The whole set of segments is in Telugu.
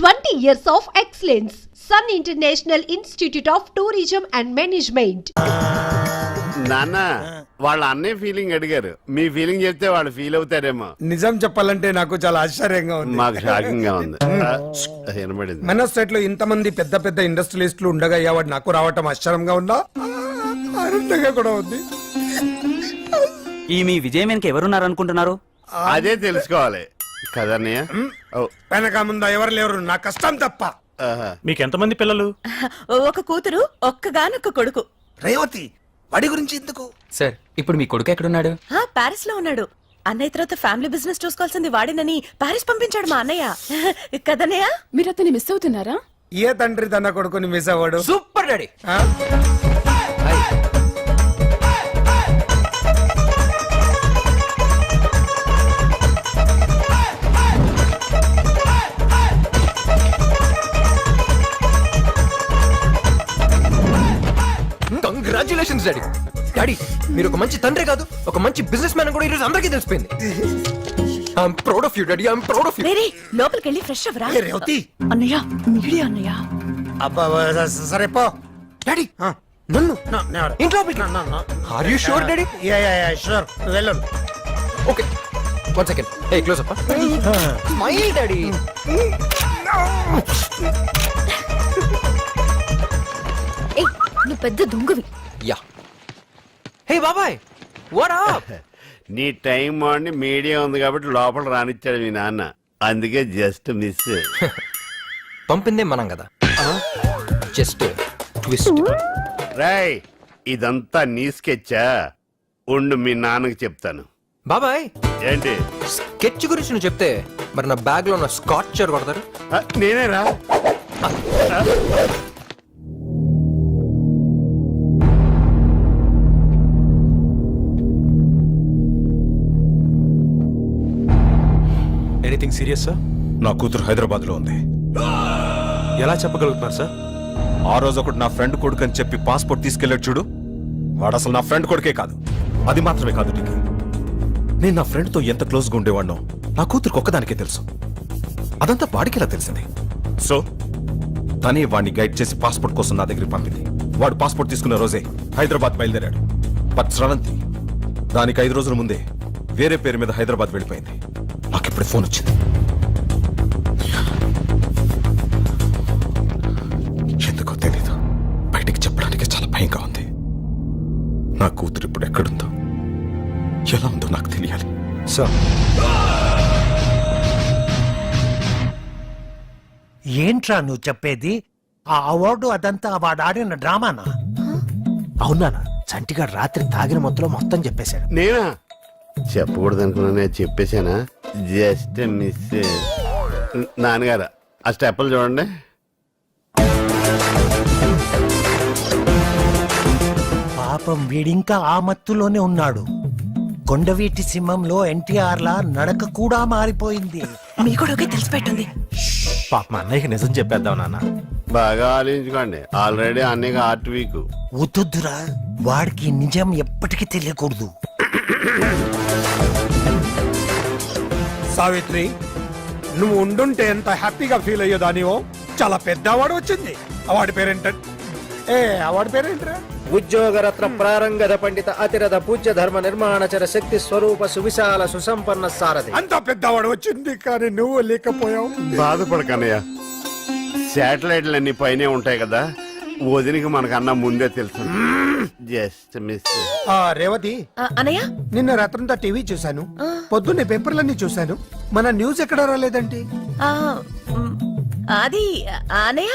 20 years of excellence. Sun International Institute of Tourism and Management. నాన్న వాళ్ళ అన్నయ్య ఫీలింగ్ అడిగారు, మీ ఫీలింగ్ చెప్తే వాళ్ళు ఫీల్ అవుతారేమో. నిజం చెప్పాలంటే నాకు చాలా ఆశ్చర్యంగా ఉంది. మాకు షాకింగ్ గా ఉంది. వినబడింది. మన స్టేట్ లో ఇంతమంది పెద్ద పెద్ద ఇండస్ట్రియలిస్టులు ఉండగా అవార్డు నాకు రావటం ఆశ్చర్యంగా ఉందా, ఆనందంగా కూడా ఉంది. ఈ మీ విజయం వెనక ఎవరున్నారు అనుకుంటున్నారు? అదే తెలుసుకోవాలి కదన్నయ్య. వెనక ముందా ఎవరు లేరు, నా కష్టం తప్ప. మీకెంతమంది పిల్లలు? ఒక కూతురు, ఒక్కగానొక్క కొడుకు. రేవతి వాడి గురించి ఎందుకు? సార్ ఇప్పుడు మీ కొడుకు ఎక్కడున్నాడు? పారిస్ లో ఉన్నాడు. అన్నయ్య తర్వాత ఫ్యామిలీ బిజినెస్ చూసుకోవాల్సింది వాడినని పారిస్ పంపించాడు మా అన్నయ్య. కదన్నయ్య, మీరు అతన్ని మిస్ అవుతున్నారా? ఏ తండ్రి తన కొడుకుని మిస్ అవ్వడు? Super daddy. Congratulations daddy. Daddy మీరు ఒక మంచి తండ్రి కాదు, ఒక మంచి బిజినెస్ మ్యాన్ కూడా ఈరోజు అందరికీ తెలిసిపోయింది. I'm proud of you daddy, I'm proud of you. రేరే లోపలికి వెళ్ళి ఫ్రెష్ అవ్వరా. రేవతి అన్నయ్య, మీడియా అన్నయ్య. అబ్బా సరే పో. డాడీ నన్ను ఇంట్లో are you sure daddy? Sure వెళ్ళు. Okay one second. A close up. Smile daddy. నువ్వు పెద్ద దొంగవి. యా. హే బాబాయ్ వాట్ అప్? నీ టైం బాగుండి మీడియా ఉంది కాబట్టి లోపల రానిచ్చాడు మీ నాన్న, అందుకే జస్ట్ మిస్. పంపిందే మనం కదా, జస్ట్ ట్విస్ట్. రాయ్ ఇదంతా నీ స్కెచ్చా? ఉండు మీ నాన్నకి చెప్తాను. బాబాయ్ ఏంటి స్కెచ్ గురించి నువ్వు చెప్తే మరి నా బ్యాగ్ లో ఉన్న స్కాచర్ కొడతారు. నేనేరా? Anything serious sir? నా కూతురు హైదరాబాద్ లో ఉంది. ఎలా చెప్పగలుగుతున్నారు సార్? ఆ రోజు ఒకటి నా ఫ్రెండ్ కొడుకు అని చెప్పి పాస్పోర్ట్ తీసుకెళ్ళాడు చూడు, వాడు అసలు నా ఫ్రెండ్ కొడుకే కాదు. అది మాత్రమే కాదు నీకు, నేను నా ఫ్రెండ్ తో ఎంత క్లోజ్ గా ఉండేవాడినో నా కూతురికి ఒక్కదానికే తెలుసు. అదంతా వాడికి ఎలా తెలిసింది? సో తనే వాడిని గైడ్ చేసి పాస్పోర్ట్ కోసం నా దగ్గరికి పంపింది. వాడు పాస్పోర్ట్ తీసుకున్న రోజే హైదరాబాద్ బయలుదేరాడు. బట్ శ్రవంతి దానికి 5 రోజుల ముందే వేరే పేరు మీద హైదరాబాద్ వెళ్ళిపోయింది. నాకు ఇప్పుడు ఫోన్ వచ్చింది. ఎందుకో తెలీదు, బయటికి చెప్పడానికి చాలా భయంగా ఉంది. నా కూతురు ఇప్పుడు ఎక్కడుందో, ఎలా ఉందో నాకు తెలియాలి. సార్ ఏంట్రా నువ్వు చెప్పేది? ఆ అవార్డు అదంతా వాడు ఆడిన డ్రామానా? అవునానా? చంటిగాడు రాత్రి తాగిన మొత్తంలో మొత్తం చెప్పేశాడు. నేనా? చెప్పకూడదు అనుకున్నా, చెప్పేశానా? Just miss. నాన్నగారు ఆ స్టెప్పులు చూడండి. పాపం వీడింకా ఆ మత్తులోనే ఉన్నాడు. కొండవీటి సింహంలో ఎన్టీఆర్ లా నడక కూడా మారిపోయింది. మీ కూడా తెలిసిపెట్టుంది. పాప మా అన్నయ్యకి నిజం చెప్పేద్దాం నాన్న. బాగా ఆలోచించుకోండి, ఆల్రెడీ అన్నయ్య హార్ట్ వీక్. వద్దురా, వాడికి నిజం ఎప్పటికీ తెలియకూడదు. సావిత్రి నువ్వు ఉండుంటే ఎంత హ్యాపీగా ఫీల్ అయ్యేదానివో. చాలా పెద్ద అవార్డు వచ్చింది. అవార్డు పేరేంట? అవార్డు పేరేంటరా? ఉద్యోగరత్న ప్రారంగద పండిత అతిరథ పూజ్య ధర్మ నిర్మాణచర శక్తి స్వరూప సువిశాల సుసంపన్న సారథి. అంత పెద్ద అవార్డు వచ్చింది కానీ నువ్వు లేకపోయావు. బాధపడకన్నయ్య, శాటిలైట్లు అన్ని పైనే ఉంటాయి కదా, వదినికి మనకన్నా ముందే తెలుసు. Just miss. రేవతి అన్నయ్య, నిన్న రాత్రంతా టీవీ చూశాను, పొద్దున్నే పేపర్లన్నీ చూశాను. మన న్యూస్ ఎక్కడ రాలేదండి? అది అన్నయ్య,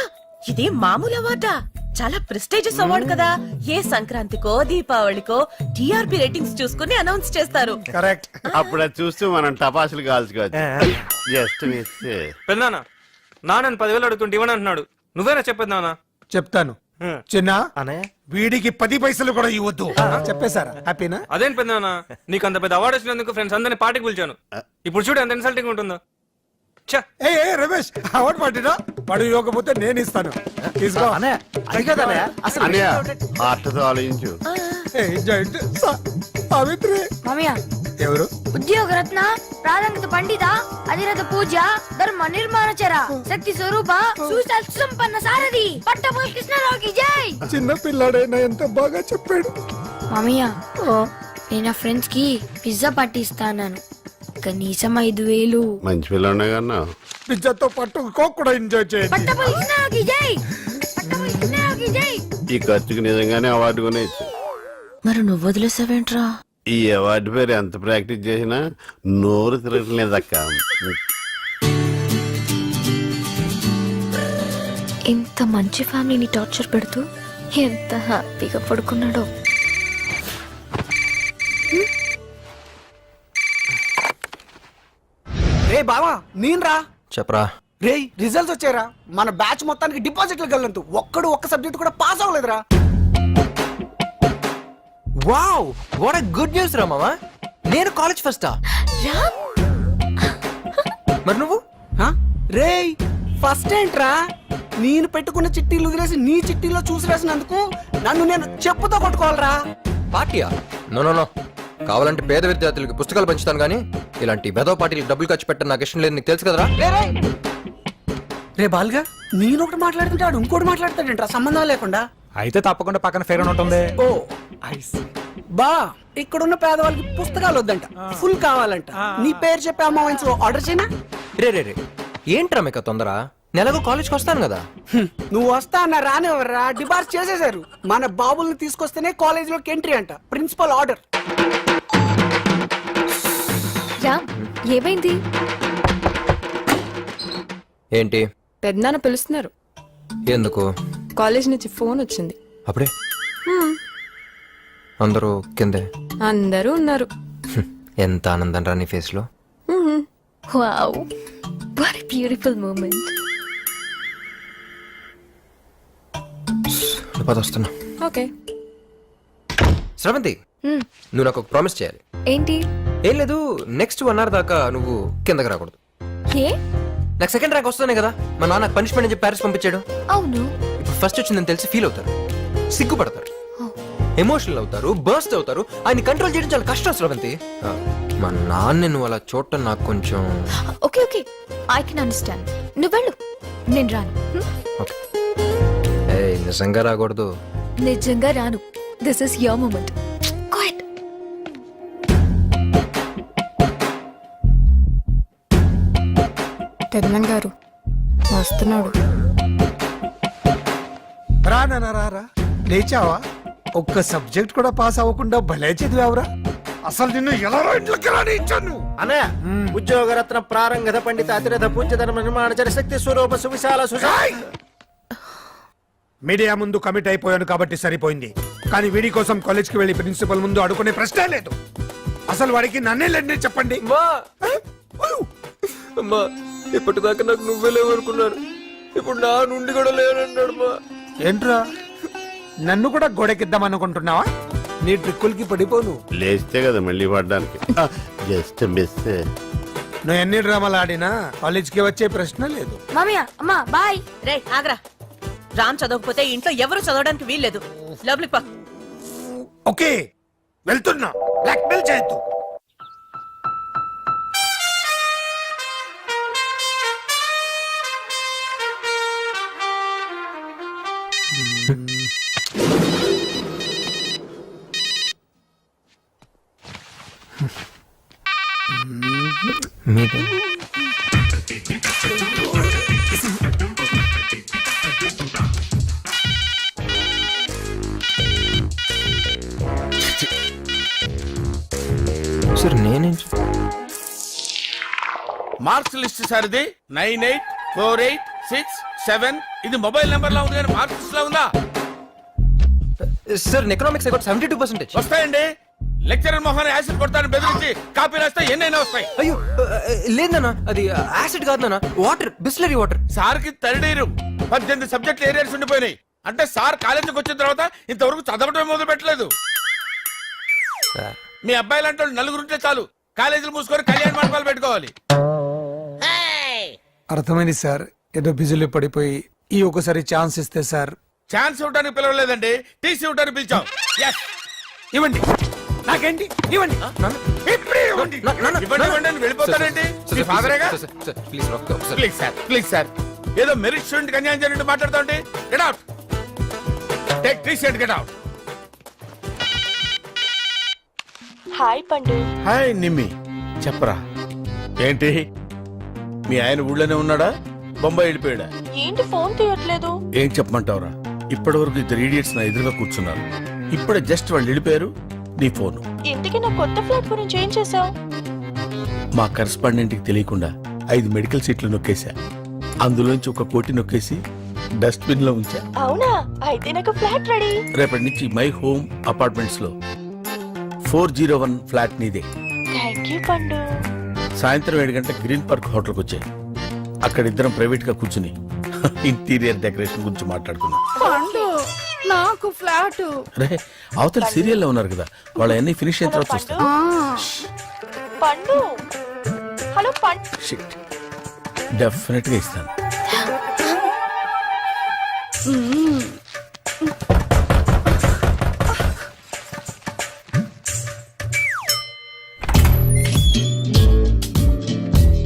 ఇది మామూలు అవార్డా? చాలా ప్రెస్టీజియస్ అవార్డు కదా. ఏ సంక్రాంతికో దీపావళికో టిఆర్పి రేటింగ్స్ చూసుకుని అనౌన్స్ చేస్తారు. కరెక్ట్. అప్పుడు అది చూస్తూ మనం టపాసులు కాల్చుకోవచ్చు. Just miss. పెద్దనా నాన్న 10,000 అడుగుతుంటే ఇవ్వని అంటున్నాడు, నువ్వేనా చెప్పేది నాన్న? చెప్తాను చిన్న. అన్నయ్య వీడికి 10 పైసలు కూడా ఇవ్వద్దు. చెప్పేశారా? హ్యాపీనా? అదేం పెద్దనా, నీకు అంత పెద్ద అవార్డు వచ్చినందుకు ఫ్రెండ్స్ అందరినీ పార్టీకి పిలిచాను. ఇప్పుడు చూడు ఎంత ఇన్సల్టింగ్ ఉంటుందో. ఏ రమేష్, అవార్డు పట్టినా వాడు ఇవ్వకపోతే నేను ఇస్తాను. తీసుకో. అన్నయ్య ఆటతో ఆలోచించు. సావిత్రి మామయ్య ఎవరు? ఉద్యోగరత్న ప్రారంగత పండిత అధిరథ పూజ ధర్మ నిర్మాణచర శక్తి స్వరూప సుశాల్ సుసంపన్న సారథి పట్టపుల్ కృష్ణరావుకి జై. చిన్న పిల్లాడైనా ఎంత బాగా చెప్పాడు. మామయ్య నేను నా ఫ్రెండ్స్ కి పిజ్జా పార్టీ ఇస్తాను, కనీసం 5,000. మంచి పిల్లనే కన్నా పిజ్జాతో పాటు కోక్ కూడా ఎంజాయ్ చేయండి. పట్టపుల్ కృష్ణరావుకి జై, పట్టపుల్ కృష్ణరావుకి జై. ఈ ఖర్చుకి నిజంగానే అవార్డు కొనేచ్చు. మరి నువ్వు వదిలేసావేంట్రా? ఈ అవార్డు పేరు ఎంత ప్రాక్టీస్ చేసినా నోరు తిరగట్లేదక్క. ఇంత మంచి ఫ్యామిలీని టార్చర్ పెడుతూ ఎంత హ్యాపీగా పడుకున్నాడో. రే బావా నేను రా. చెప్పరా. రే రిజల్ట్స్ వచ్చారా? మన బ్యాచ్ మొత్తానికి డిపాజిట్లు వెళ్ళంతు ఒక్క సబ్జెక్ట్ కూడా పాస్ అవ్వలేదురా. వావ్, వాట్ గుడ్ న్యూస్ రా మామా. నేను కాలేజ్ ఫస్టా? మరి నువ్వు? రే ఫస్ట్ ఏంట్రా? నేను పెట్టుకున్న చిట్టీలు వదిలేసి నీ చిట్టీలో చూసి రాసినందుకు నన్ను నేను చెప్పుతో కొట్టుకోవాలరా. పార్టీయా? నో నో నో, కావాలంటే పేద విద్యార్థులకి పుస్తకాలు పంచుతాను కానీ ఇలాంటి బెదవ పార్టీలకు డబ్బులు ఖర్చు పెట్టడం నాకు ఇష్టం లేదు, నీకు తెలుసు కదరా. రే బాల్గా, నేను ఒకటి మాట్లాడుతుంటాడు ఇంకోటి మాట్లాడతాడంట్రా సంబంధం లేకుండా. అయితే తప్పకుండా పక్కన ఫేర్ అని ఉంటుంది. ఓ బా, ఇక్కడున్న పేదవాళ్ళకి పుస్తకాలు వద్దంట, ఫుల్ కావాలంట. నీ పేరు చెప్పి అమ్మాయిన్స్ ఆర్డర్ చేయనా? రే రే రే, ఏంట్రా మీకు తొందర? నెలకు కాలేజ్కి వస్తాను కదా. నువ్వు వస్తా అన్న రానివ్వరా, డిబార్స్ చేసేశారు. మన బాబుల్ని తీసుకొస్తేనే కాలేజ్ లోకి ఎంట్రీ అంట, ప్రిన్సిపల్ ఆర్డర్. ఏమైంది? ఏంటి? పెద్దనాన్న పిలుస్తున్నారు. ఎందుకు? కాలేజ్ నుంచి ఫోన్ వచ్చింది. అప్పుడే అందరూ కిందే? అందరూ ఉన్నారు. ఎంత ఆనందం రా నీ ఫేస్ లో. Wow, what a beautiful moment. వస్తున్నా. ఓకే. శ్రవంతి, నువ్వు నాకు ఒక ప్రామిస్ చేయాలి. ఏంటి? ఏం లేదు, నెక్స్ట్ 1 hour దాకా నువ్వు కిందకి రాకూడదు. ఏ? నాకు సెకండ్ ర్యాంక్ వస్తానే కదా మా నాన్న పనిష్మెంట్ అని చెప్పి ప్యారిస్ పంపించాడు. అవును. ఇప్పుడు ఫస్ట్ వచ్చిందని తెలిసి ఫీల్ అవుతారు, సిగ్గుపడతారు, ఎమోషనల్ అవుతారు, బర్స్ట్ అవుతారు. ఆయన కంట్రోల్ చేయడం చాలా కష్టం శ్రవంతి. మా నాన్న నువ్వు అలా చూడటం నాకు కొంచెం. Okay okay, I can understand. నువ్వు వెళ్ళు, నేను రాను. నిజంగా రాకూడదు? నిజంగా రాను. This is your moment. Quiet. పెద్దనాన్న గారు వస్తున్నాడు. రా లేచావా? ఒక్క సబ్జెక్ట్ కూడా పాస్ అవ్వకుండా భలే చదివావురా. అసలు నిన్ను ఎలా ఇంట్లోకి రానిచ్చాను? అన్నయ్య, ఉద్యోగరత్న ప్రారంగత పండిత అతిరథ పూజ్య ధర్మ నిర్మాణచర శక్తి స్వరూప సువిశాల మీడియా ముందు కమిట్ అయిపోయాను కాబట్టి సరిపోయింది, కానీ వీడి కోసం కాలేజ్ కి వెళ్లి ప్రిన్సిపల్ ముందు అడుగునే ప్రశ్నే లేదు. అసలు వాడికి నన్నే లేదని చెప్పండి. అమ్మా, ఇప్పటిదాకా నాకు నువ్వే లేవనుకున్నాను, ఇప్పుడు నా నుండి కూడా లేనన్నాడు. ఏంట్రా, నన్ను కూడా గోడెకిద్దాం అనుకుంటున్నావా? నీ ట్రిక్కులకి పడిపోను. లేస్తే కదా మళ్ళీ పడ్డానికి. Just miss. నువ్వు ఎన్ని డ్రామాలు ఆడినా కాలేజ్ కి వచ్చే ప్రశ్న లేదు. మామయ్య, అమ్మా బాయ్. రే ఆగ్రా, రామ్ చదవకపోతే ఇంట్లో ఎవరు చదవడానికి వీల్లేదు. లోపలికి పా. ఓకే, వెళ్తున్నా. బ్లాక్మెయిల్ చేయొద్దు. సార్ నేనే మార్క్స్ లిస్ట్ సార్ ఇది 984867. ఇది మొబైల్ నెంబర్ లా ఉంది కానీ మార్క్స్ లిస్ట్ లా ఉందా? Sir economics 72%. వస్తాయండి. లెక్చరర్ మొహాన్ని యాసిడ్ కొడతాను బెదిరించి కాపీ రాస్తే ఎన్నైనా వస్తాయి. అయ్యో లేదన్నా, అది యాసిడ్ కాదన్నా, వాటర్, బిస్లరీ వాటర్. సార్ కి థర్డ్ ఇయర్ 18 సబ్జెక్టులు ఏరియాస్ ఉండిపోయినాయి. అంటే సార్ కాలేజీకి వచ్చిన తర్వాత ఇంతవరకు చదవటం మొదలు పెట్టలేదు. మీ అబ్బాయి లాంటి వాళ్ళు నలుగురుంటే చాలు, కాలేజీలు మూసుకొని కళ్యాణ మండపాలు పెట్టుకోవాలి. అర్థమైంది సార్, ఏదో బిజీలో పడిపోయి ఈ ఒకసారి ఛాన్స్ ఇస్తే సార్. ఛాన్స్ ఇవ్వడానికి పిలవలేదండి, టీసీ ఇవ్వడానికి పిలిచాం. ఇవ్వండి. నాకేంటి ఇవ్వండి ఇప్పుడే ఇవ్వండి. ఇవ్వండి ఇవ్వండి అని వెళ్ళిపోతారేంటి మీ ఫాదరేగా ప్లీజ్ ప్లీజ్ సార్ ఏదో మెరిట్ స్టూడెంట్ కి అన్యాయం జరిగినట్టు మాట్లాడుతా ఉంటే get out take 3 said get out. Hi పండు. హాయ్ నిమ్మి చెప్పరా ఏంటి మీ ఆయన ఊళ్ళోనే ఉన్నాడా బొంబాయి వెళ్ళిపోయాడా? ఏంటి ఫోన్ తీయట్లేదు? ఏం చెప్పమంటావురా ఇప్పటి వరకు 2 idiots నా ఎదురుగా కూర్చున్నారు. ఇప్పుడే జస్ట్ వాళ్ళు వెళ్ళిపోయారు. నీ ఫోన్ ఇంతకీ నా కొత్త ఫ్లాట్ గురించి ఏం చేసావు? మా కరెస్పాండెంట్ కి తెలియకుండా 5 మెడికల్ సీట్లు నొక్కేశా. అందులోంచి 1 కోటి నొక్కేసి డస్ట్బిన్ లో ఉంచా. అవునా? అయితే నాకు ఫ్లాట్ రెడీ. రేపటి నుంచి మై హోమ్ అపార్ట్మెంట్స్ లో 401 ఫ్లాట్ నీదే. థ్యాంక్ యూ పండు. సాయంత్రం 7 గంటల గ్రీన్ పార్క్ హోటల్కి వచ్చాయి. అక్కడ ఇద్దరం ప్రైవేట్ గా కూర్చుని ఇంటీరియర్ డెకరేషన్ గురించి మాట్లాడుకున్నాం. నాకు ఫ్లాట్ రే అవతల సీరియల్ లో ఉన్నారు కదా వాళ్ళ అన్ని ఫినిష్ అయిన తర్వాత చూస్తా. పండు హలో పండు. షిట్ డెఫినెట్ గా ఇస్తాను.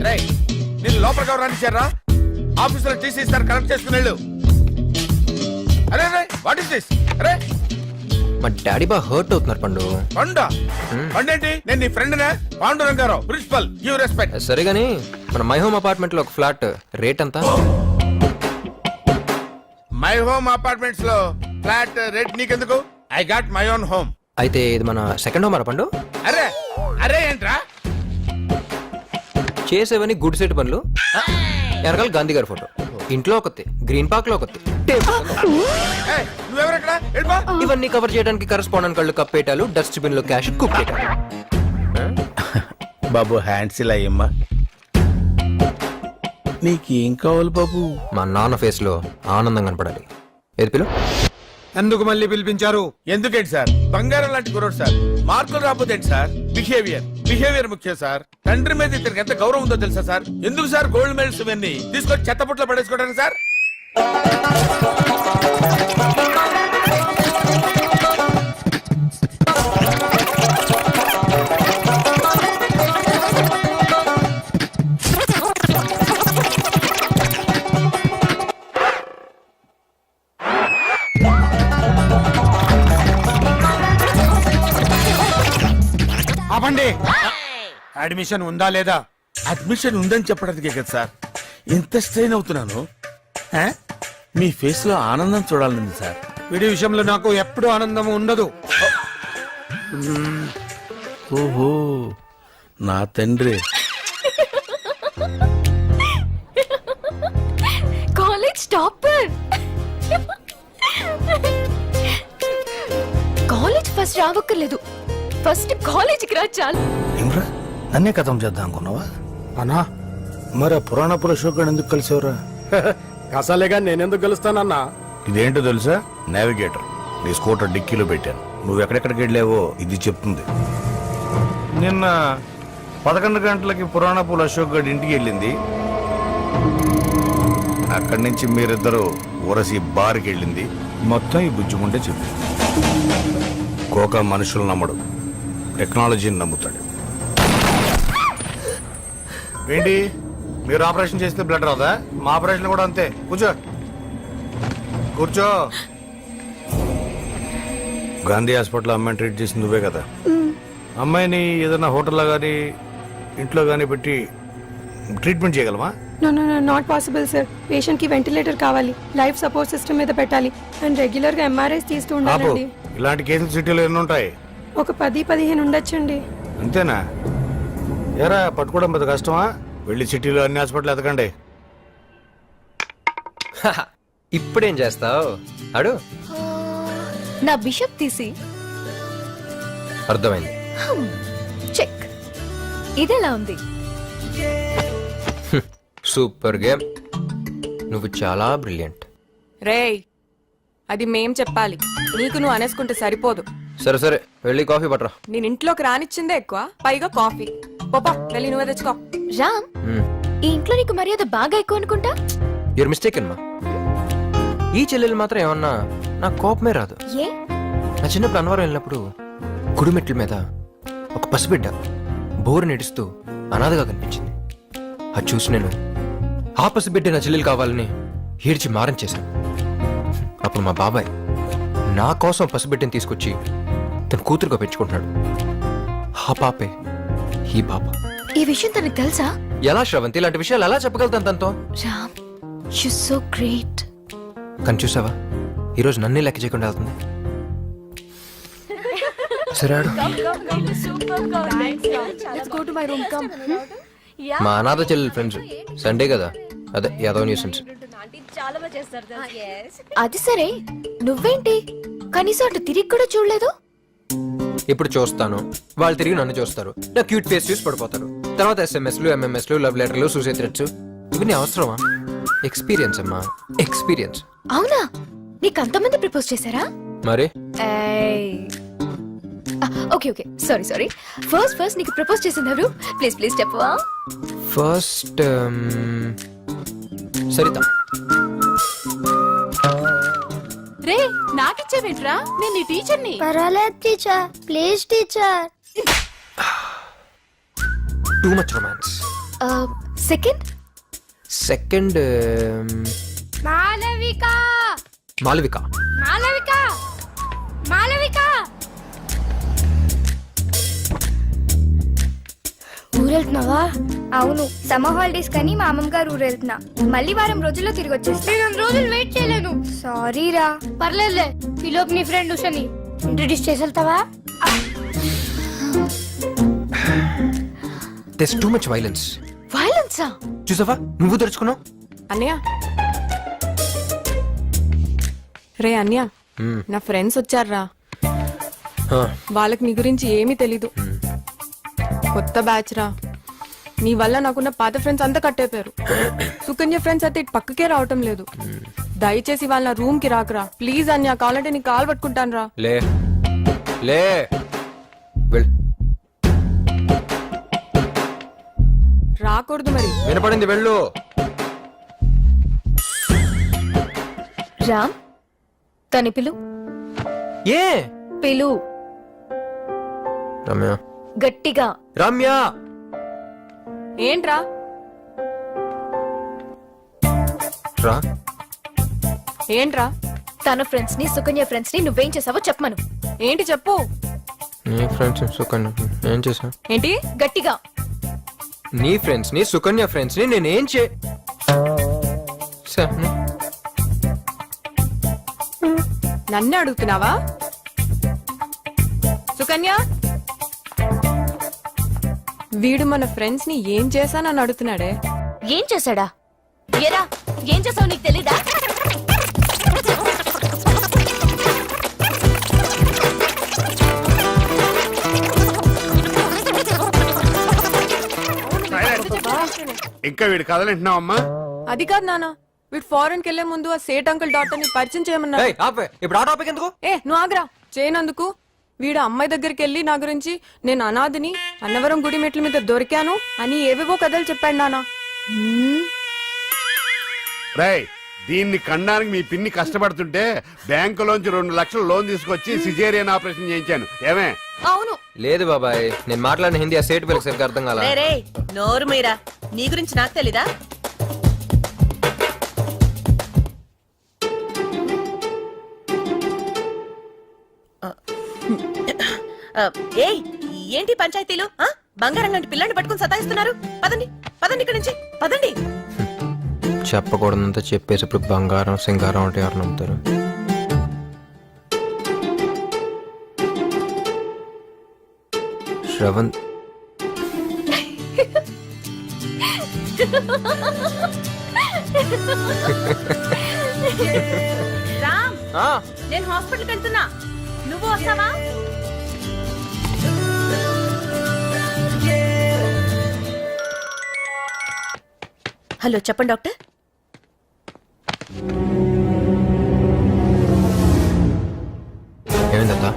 రేయ్ నేను లోపలికి ఎవరు రానిచ్చారా? ఆఫీసులో టీసీ ఇస్తారు కరెక్ట్ చేసుకుని వెళ్ళు. అరే రే వాట్ ఇస్ దిస్? అరే మా డాడీ బాగా హర్ట్ అవుతున్నారు పండు. పండా పండేంటి? నేను నీ ఫ్రెండ్ నే పాండురంగారావు ప్రిన్సిపల్ గివ్ రెస్పెక్ట్. సరే గానీ మన మై హోమ్ అపార్ట్మెంట్ లో ఒక ఫ్లాట్ రేట్ ఎంత? మై హోమ్ అపార్ట్మెంట్స్ లో ఫ్లాట్ రేట్ నీకెందుకు? I got my own home. అయితే ఇది మన సెకండ్ హోమ్ పండు. అరే అరే ఏంట్రా చేసేవని గుడ్ సెట్ పనులు. వెనకాల గాంధీ గారి ఫోటో, ఇంట్లో ఒకటి, గ్రీన్ పార్క్ లో ఒకటి, ఏయ్, నువ్వెవరెక్కడ? వెళ్ళిపో. ఇవన్నీ కవర్ చేయడానికి కరెస్పాండెంట్ కళ్ళు కప్పేటాలు, డస్ట్బిన్ లో క్యాష్ కుప్పేటాలు. బాబు హ్యాండ్స్ ఇలా అయ్యమ్మా. నీకేం కావాలి బాబు? మా నాన్న ఫేస్ లో ఆనందం కనపడాలి. ఏది పిలు? ఎందుకు మళ్ళీ పిలిపించారు? ఎందుకేంటి సార్? బంగారం లాంటి కుర్రోడు సార్. మార్కులు రాకపోతే ఏంటి సార్? బిహేవియర్ ముఖ్యం సార్. తండ్రి మీద ఇతనికి ఎంత గౌరవం ఉందో తెలుసా సార్? ఎందుకు సార్ గోల్డ్ మెడల్స్ ఇవన్నీ తీసుకొచ్చి చెత్తపుట్లో పడేసుకోవడానికి సార్? ఆపండి. అడ్మిషన్ ఉందా లేదా? అడ్మిషన్ ఉందని చెప్పడానికే కదా సార్ ఇంత స్ట్రెయిన్ అవుతున్నాను. ఏ? మీ ఫేస్ లో ఆనందం చూడాలని సార్. వీడి విషయంలో నాకు ఎప్పుడు ఆనందం ఉండదు. ఓహో నా తండ్రి. College topper. కాలేజ్ ఫస్ట్ రావక్కర్లేదు, ఫస్ట్ కాలేజీకి రా చాలు. ఏమ్రా నన్నే కథం చేద్దాం అనుకున్నావా? అన్నా మరి ఆ పురాణ పురుషోగం ఎందుకు కలిసేవరా? కసాలేగా నేనెందుకు గెలుస్తానన్నా? ఇదేంటో తెలుసా? నావిగేటర్. నీ స్కూటర్ డిక్కీలో పెట్టాను. నువ్వు ఎక్కడెక్కడికి వెళ్ళావో ఇది చెప్తుంది. నిన్న 11 గంటలకి పురాణపుల అశోక్ గడ్ ఇంటికి వెళ్ళింది. అక్కడి నుంచి మీరిద్దరూ ఉరసి బార్కి వెళ్ళింది. మొత్తం ఈ బుజ్జుముంటే చెప్పింది. కోక మనుషులు నమ్మడు, టెక్నాలజీని నమ్ముతాడు. ఏంటి మీరు ఆపరేషన్ చేస్తే బ్లడ్ రాదా? మా ఆపరేషన్ కూడా అంతే. కూర్చో కూర్చో. గాంధీ హాస్పిటల్ అమ్మాయిని ట్రీట్ చేసింది నువ్వే కదా? అమ్మాయిని ఏదైనా హోటల్లో కానీ ఇంట్లో కానీ పెట్టి ట్రీట్మెంట్ చేయగలమా? No not possible sir. Patient కి వెంటిలేటర్ కావాలి, లైఫ్ సపోర్ట్ సిస్టమ్ మీద పెట్టాలి, అండ్ రెగ్యులర్ గా ఎంఆర్ఐస్ తీస్తూ ఉండాలండి. ఇలాంటి కేసులు సిటీలో ఎన్ని ఉంటాయి? ఒక 10-15 ఉండొచ్చండి. అంతేనా? ఎరా పట్టుకోవడం పెద్ద కష్టమా? వెళ్ళి సిటీలో అన్ని హాస్పిటల్ ఎతకండి. ఇప్పుడేం చేస్తావు? అడు. నా బిషప్ తీసి అర్థమైంది. చెక్. ఇదెలా ఉంది? Super game. నువ్వు చాలా బ్రిలియంట్. రేయ్ అది మేం చెప్పాలి, నీకు నువ్వు అనేసుకుంటే సరిపోదు. సరే సరే వెళ్ళి కాఫీ పట్టరా. నేను ఇంట్లోకి రానిచ్చిందే ఎక్కువ, పైగా కాఫీ. పోపా వెళ్ళి నువ్వే తెచ్చుకో. రామ్, ఈ ఇంట్లో నీకు మర్యాద బాగా ఎక్కువ అనుకుంటా. యూర్ మిస్టేక్ అమ్మా. ఈ చెల్లెలు మాత్రం ఏమన్నా నాకు కోపమే రాదు. ఏ? నా చిన్నప్పుడు అన్నవరం వెళ్ళినప్పుడు గుడి మెట్ల మీద ఒక పసిబిడ్డ బోరు నడుస్తూ అనాథగా కనిపించింది. అది చూసి నేను ఆ పసిబిడ్డ నా చెల్లెలు కావాలని ఏడ్చి మారం చేశాను. అప్పుడు మా బాబాయ్ నా కోసం పసిబిడ్డని తీసుకొచ్చి తన కూతురుగా పెంచుకుంటున్నాడు. ఆ పాపే ఈ పాప. ఈ విషయం తనకు తెలుసా? ఎలా శ్రవంతి, ఇలాంటి విషయాలు ఎలా చెప్పగలుగుతాను తనతో? Ram, you so great. కానీ చూసావా, ఈరోజు నన్నే లెక్క చేయకుండా వెళ్తుంది. సరే ఆడు. మా అనాథ చెల్లెలు ఫ్రెండ్స్ సండే కదా, అదే యాదవ్ న్యూసెన్స్. అది సరే, నువ్వేంటి కనీసం అటు తిరిగి కూడా చూడలేదు? ఇప్పుడు చూస్తాను, వాళ్ళు తిరిగి నన్ను చూస్తారు, నా క్యూట్ ఫేస్ చూసి పడిపోతారు. తర్వాత ఎస్ఎంఎస్లు, ఎంఎంఎస్లు, లవ్ లెటర్లు, సూసైడ్ థ్రెట్స్, ఇవన్నీ అవసరమా? ఎక్స్పీరియన్స్ అమ్మా, ఎక్స్పీరియన్స్. అవునా? నీకు అంతమంది ప్రపోజ్ చేశారా? మరి ఓకే ఓకే, సారీ. ఫస్ట్ నీకు ప్రపోజ్ చేసింది ఎవరు? ప్లీజ్ చెప్పవా? ఫస్ట్ సరిత. రే, నాకిచ్చేవేంట్రా? నేను నీ టీచర్ని. పర్వాలేదు teacher, please teacher. Too much romance. Second Malavika. ఊరెళ్తున్నావా? అవును, సమ్మర్ హాలిడేస్ కానీ మా అమ్మమ్మ గారు ఊరెళ్తున్నా. మళ్ళీ వారం రోజుల్లో తిరిగి వచ్చేస్తా. 2 రోజులు వెయిట్ చేయలేను. సారీ రా. పర్లేదులే, ఈలోపు నీ ఫ్రెండ్ ఉషని ఇంట్రడ్యూస్ చేసి వెళ్తావా? There's too much violence. వైలెన్సా? చూసావా, నువ్వు తెరుచుకున్నావు. అన్నయ్య, రే అన్నయ్య, నా ఫ్రెండ్స్ వచ్చారా. వాళ్ళకి నీ గురించి ఏమీ తెలీదు. కొత్త బ్యాచ్ రా. నీ వల్ల నాకున్న పాత ఫ్రెండ్స్ అంతా కట్టేపారు. సుకన్య ఫ్రెండ్స్ అయితే ఇటు పక్కకే రావటం లేదు. దయచేసి వాళ్ళ రూమ్ కి రాకరా ప్లీజ్. అన్య కావాలంటే నీ కాల్ పట్టుకుంటాను రా. లే లే వెళ్ళు. రాకూడదు మరి. వినపడింది, వెళ్ళు. రామ్, తని పిలు. ఏ పిలు రమ్య. గట్టిగా. రమ్య. ఏంట్రా? రా. ఏంట్రా? తన ఫ్రెండ్స్ ని, సుకన్య ఫ్రెండ్స్ ని నువ్వేం చేసావో చెప్పమను. ఏంటి చెప్పు. నీ ఫ్రెండ్స్ సుకన్య ఏం చేసా? ఏంటి? గట్టిగా. నీ ఫ్రెండ్స్ ని, సుకన్య ఫ్రెండ్స్ ని నేనేం చే నన్ను అడుగుతున్నావా? సుకన్య, వీడు మన ఫ్రెండ్స్ ని ఏం చేశానని అడుగుతున్నాడే. ఏం చేశాడా? ఏరా, ఏం చేసావు నీకు తెలీదా? ఇంకా వీడు కదలంటున్నావమ్మా? అది కాదు నాన్న, వీడు ఫారెన్ కి వెళ్లే ముందు ఆ సేట్ అంకుల్ డాక్టర్ ని పరిచయం చేయమన్నా. ఇప్పుడు ఆ టాపిక్ ఎందుకు? నువ్వు ఆగ్రా. చేయనందుకు వీడు అమ్మాయి దగ్గరికి వెళ్ళి నా గురించి నేను అనాథని, అన్నవరం గుడి మెట్ల మీద దొరికాను అని ఏవేవో కథలు చెప్పాడు నాన్న. రేయ్, దీన్ని కనడానికి మీ పిన్ని కష్టపడుతుంటే బ్యాంకులోంచి 2 లక్షలు లోన్ తీసుకొచ్చి సిజేరియన్ ఆపరేషన్ చేయించాను. ఏమే? అవును. లేదు బాబాయ్, నేను మాట్లాడిన హిందీ ఆ సేట్ పిల్లకి సరిగ్గా అర్థం కాల. నోరు మీరా, నీ గురించి నాకు తెలీదా? ఏయ్, ఏంటి పంచాయతీలు? బంగారం లాంటి పిల్లని పట్టుకుని సతాయిస్తున్నారు. పదండి పదండి, ఇక్కడి నుంచి పదండి. చెప్పకూడదంతా చెప్పేసి ఇప్పుడు బంగారం సింగారం అంటే ఎవరు నమ్ముతారు? శ్రవణ్, రామ్, నేను హాస్పిటల్కి వెళ్తున్నా, నువ్వు వస్తావా? హలో, చెప్పండి డాక్టర్. ఏమైందత్తా?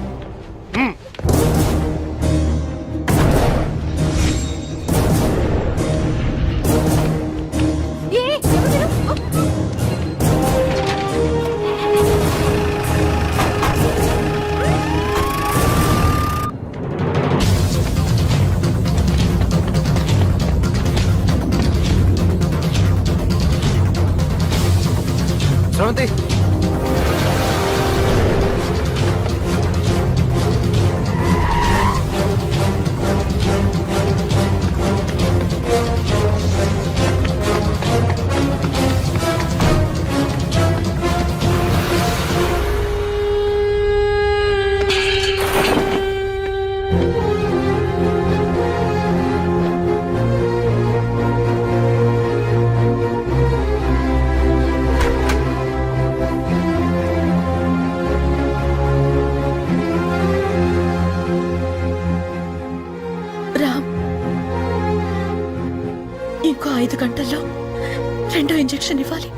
స్రవంతి రామ్, ఇంకో 5 గంటల్లో 2వ ఇంజెక్షన్ ఇవ్వాలి.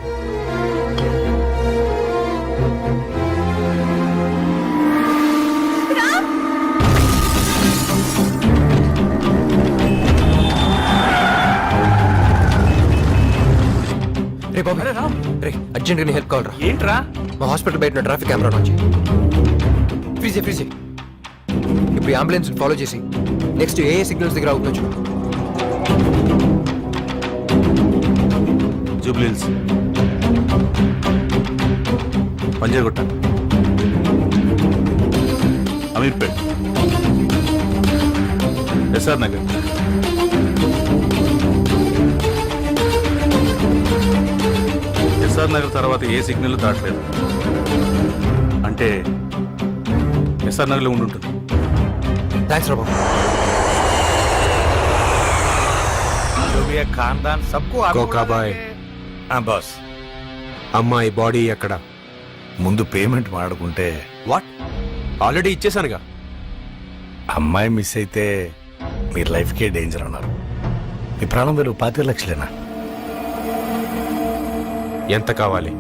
రే బాబు రే అర్జెంట్ గా హెల్ప్ కావాలరా. ఏంట్రా? మా హాస్పిటల్ బయట ట్రాఫిక్ కెమెరా నుంచి ఫ్రీజే ఫ్రీజే. ఇప్పుడు అంబులెన్స్ ఫాలో చేసి నెక్స్ట్ ఏ సిగ్నల్స్ దగ్గర అవుతుందో చూడు. జూబ్లీహిల్స్, పంజాగుట్ట, అమీర్పేట్, ఎస్ఆర్ నగర్, ఎస్ఆర్ నగర్ తర్వాత ఏ సిగ్నల్ దాటలేదు అంటే ఎస్ఆర్ నగర్లో ఉండుంటుంది. థ్యాంక్స్ రా బాబు. ఖాన్దాన్ సబ్కు కోకాబాయ్ బాస్. అమ్మాయి బాడీ ఎక్కడ? ముందు పేమెంట్ మాడుకుంటే వాట్? ఆల్రెడీ ఇచ్చేసానుగా. అమ్మాయి మిస్ అయితే మీ లైఫ్కే డేంజర్ అన్నారు. మీ ప్రాణం విలువ 25 లక్షలేనా? ఎంత కావాలి?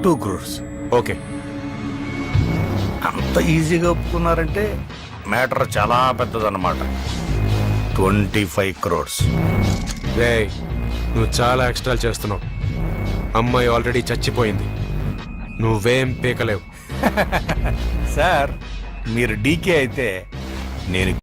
2 crores. ఓకే. అంత ఈజీగా ఒప్పుకున్నారంటే మ్యాటర్ చాలా పెద్దదన్నమాట. 25 crores. రే నువ్వు చాలా ఎక్స్ట్రాలు చేస్తున్నావు. అమ్మాయి ఆల్రెడీ చచ్చిపోయింది. నువ్వేం పీకలేవు. సార్ మీరు డీకే అయితే నేను